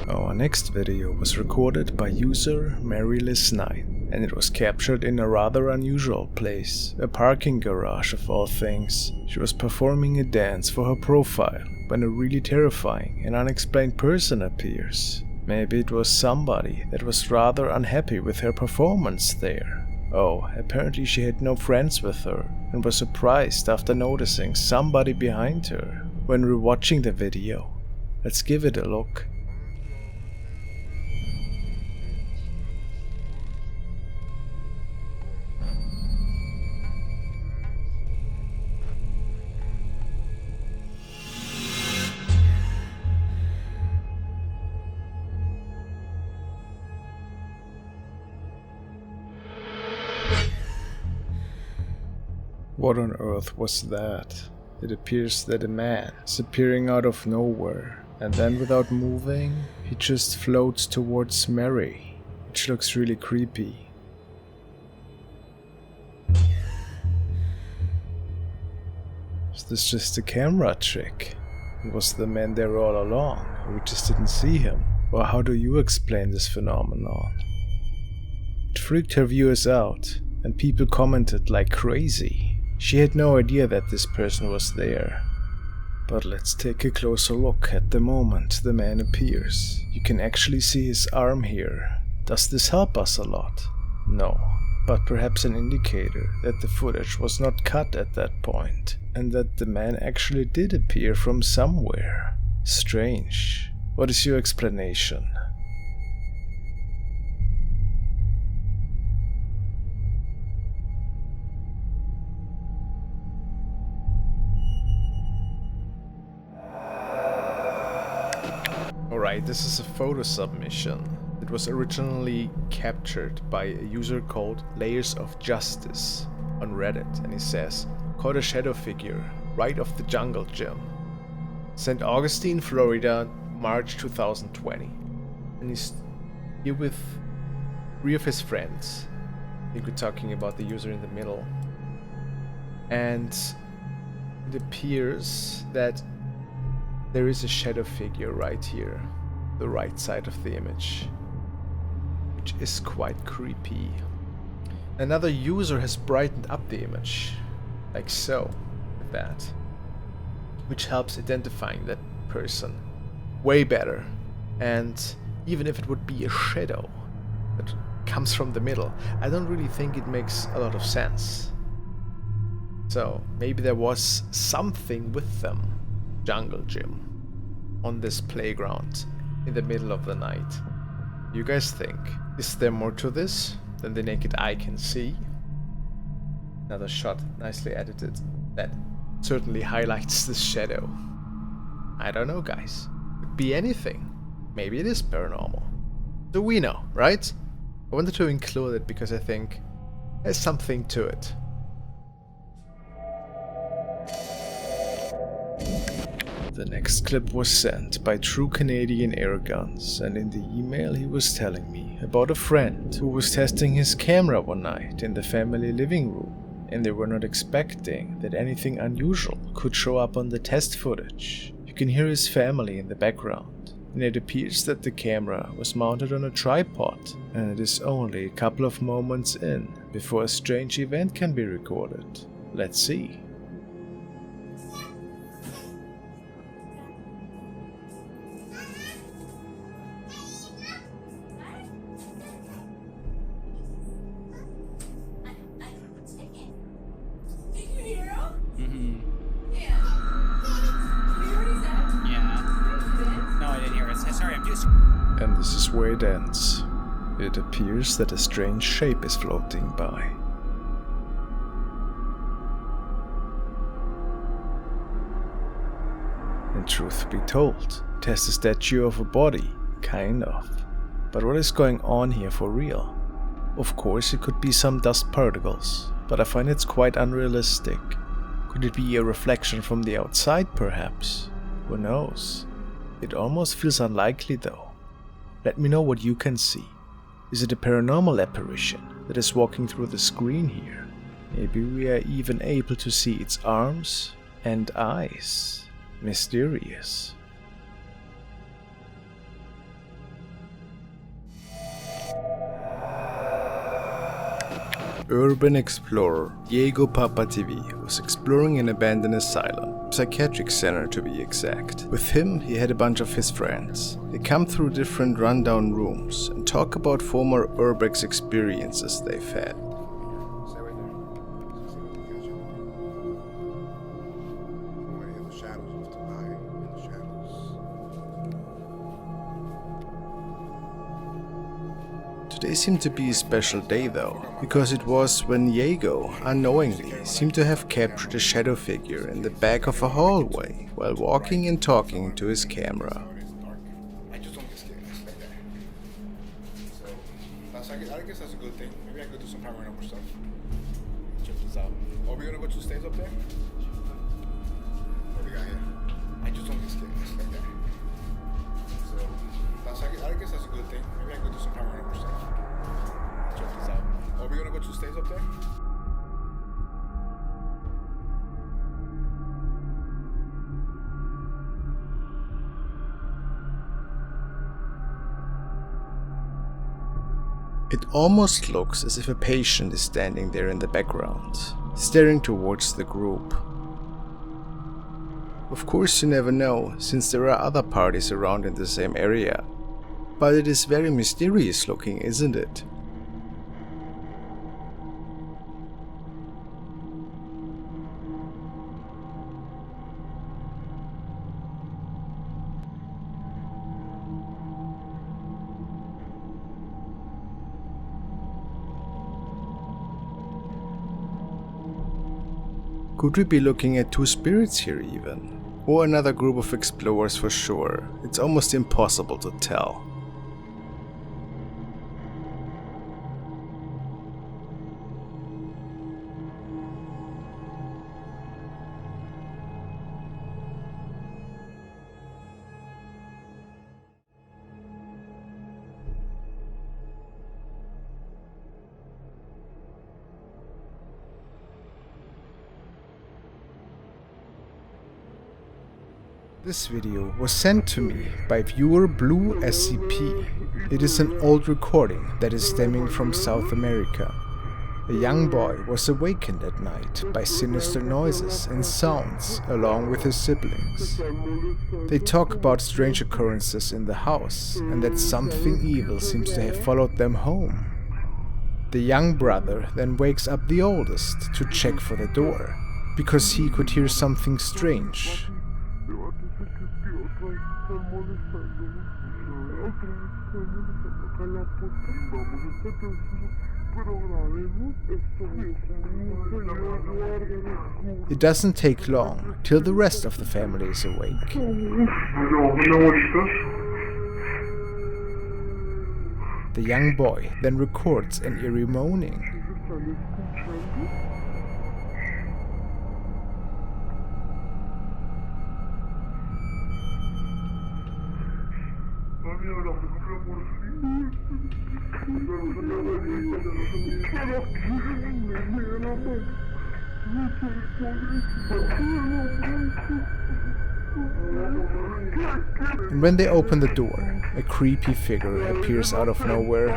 Our next video was recorded by user MaryLizKnight, and it was captured in a rather unusual place, a parking garage of all things. She was performing a dance for her profile when a really terrifying and unexplained person appears. Maybe it was somebody that was rather unhappy with her performance there. Oh, apparently she had no friends with her and was surprised after noticing somebody behind her. When rewatching the video, let's give it a look. What on earth was that? It appears that a man is appearing out of nowhere, and then without moving, he just floats towards Mary, which looks really creepy. Is this just a camera trick? Was the man there all along, and we just didn't see him? Or how do you explain this phenomenon? It freaked her viewers out, and people commented like crazy. She had no idea that this person was there. But let's take a closer look at the moment the man appears. You can actually see his arm here. Does this help us a lot? No, but perhaps an indicator that the footage was not cut at that point, and that the man actually did appear from somewhere. Strange. What is your explanation? Alright, this is a photo submission. It was originally captured by a user called Layers of Justice on Reddit, and he says, "Caught a shadow figure right off the jungle gym. St. Augustine, Florida, March 2020. And he's here with 3 of his friends. I think we're talking about the user in the middle. And it appears that there is a shadow figure right here, the right side of the image, which is quite creepy. Another user has brightened up the image, like so, like that, which helps identifying that person way better. And even if it would be a shadow that comes from the middle, I don't really think it makes a lot of sense. So maybe there was something with them. Jungle gym on this playground in the middle of the night. You guys think? Is there more to this than the naked eye can see? Another shot, nicely edited, that certainly highlights the shadow. I don't know, guys. Could be anything. Maybe it is paranormal. Do we know, right? I wanted to include it because I think there's something to it. The next clip was sent by True Canadian Airguns, and in the email he was telling me about a friend who was testing his camera one night in the family living room, and they were not expecting that anything unusual could show up on the test footage. You can hear his family in the background, and it appears that the camera was mounted on a tripod, and it is only a couple of moments in before a strange event can be recorded. Let's see. And this is where it ends. It appears that a strange shape is floating by. And truth be told, it has the statue of a body, kind of. But what is going on here for real? Of course it could be some dust particles, but I find it's quite unrealistic. Could it be a reflection from the outside perhaps? Who knows? It almost feels unlikely though. Let me know what you can see. Is it a paranormal apparition that is walking through the screen here? Maybe we are even able to see its arms and eyes. Mysterious. Urban explorer Diego Papatv was exploring an abandoned asylum, psychiatric center to be exact. With him, he had a bunch of his friends. They come through different rundown rooms and talk about former urbex experiences they've had. Today seemed to be a special day though, because it was when Diego, unknowingly, seemed to have captured a shadow figure in the back of a hallway while walking and talking to his camera. I just don't get scared like that. So I guess that's a good thing. Maybe I could do some paranormal stuff. Check this out. Are we gonna go to stairs up there? What do we got here? I just don't get scared like that. So I guess that's a good thing. Maybe I could do some paranormal stuff. Check this out. Are we gonna go to stairs up there? It almost looks as if a patient is standing there in the background, staring towards the group. Of course you never know, since there are other parties around in the same area. But it is very mysterious looking, isn't it? Could we be looking at two spirits here even? Or another group of explorers for sure? It's almost impossible to tell. This video was sent to me by viewer Blue SCP. It is an old recording that is stemming from South America. A young boy was awakened at night by sinister noises and sounds along with his siblings. They talk about strange occurrences in the house and that something evil seems to have followed them home. The young brother then wakes up the oldest to check for the door, because he could hear something strange. It doesn't take long till the rest of the family is awake. The young boy then records an eerie moaning. And when they open the door, a creepy figure appears out of nowhere.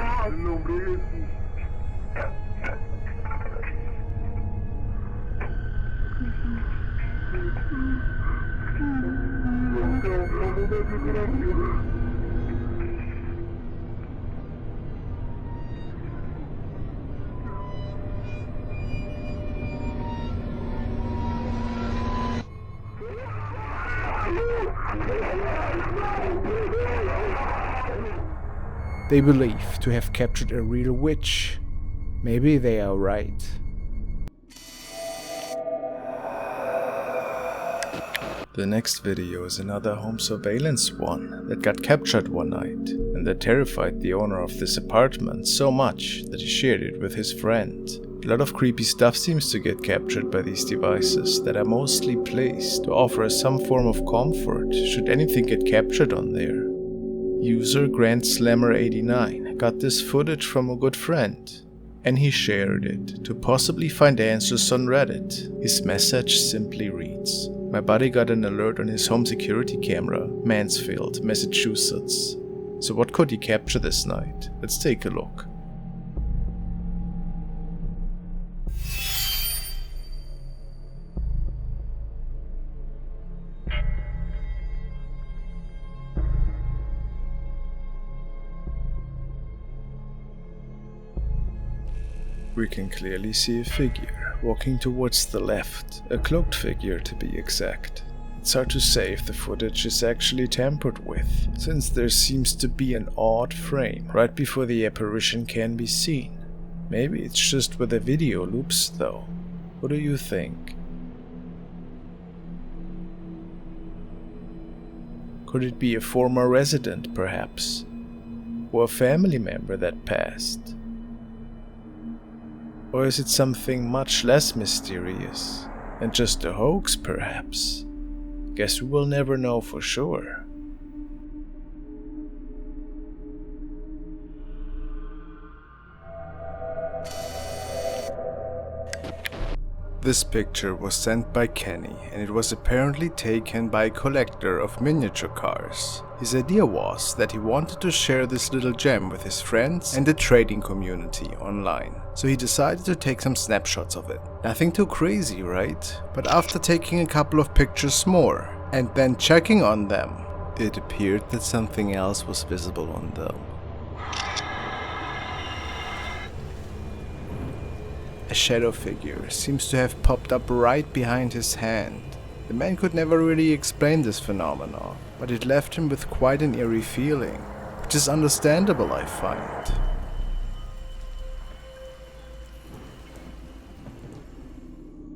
They believe to have captured a real witch. Maybe they are right. The next video is another home surveillance one that got captured one night, and that terrified the owner of this apartment so much that he shared it with his friend. A lot of creepy stuff seems to get captured by these devices that are mostly placed to offer us some form of comfort should anything get captured on there. User GrandSlammer89 got this footage from a good friend, and he shared it to possibly find answers on Reddit. His message simply reads: "My buddy got an alert on his home security camera, Mansfield, Massachusetts. So what could he capture this night? Let's take a look." We can clearly see a figure walking towards the left, a cloaked figure to be exact. It's hard to say if the footage is actually tampered with, since there seems to be an odd frame right before the apparition can be seen. Maybe it's just where the video loops though. What do you think? Could it be a former resident, perhaps? Or a family member that passed? Or is it something much less mysterious, and just a hoax, perhaps? Guess we will never know for sure. This picture was sent by Kenny, and it was apparently taken by a collector of miniature cars. His idea was that he wanted to share this little gem with his friends and the trading community online, so he decided to take some snapshots of it. Nothing too crazy, right? But after taking a couple of pictures more, and then checking on them, it appeared that something else was visible on them. A shadow figure seems to have popped up right behind his hand. The man could never really explain this phenomenon, but it left him with quite an eerie feeling, which is understandable, I find.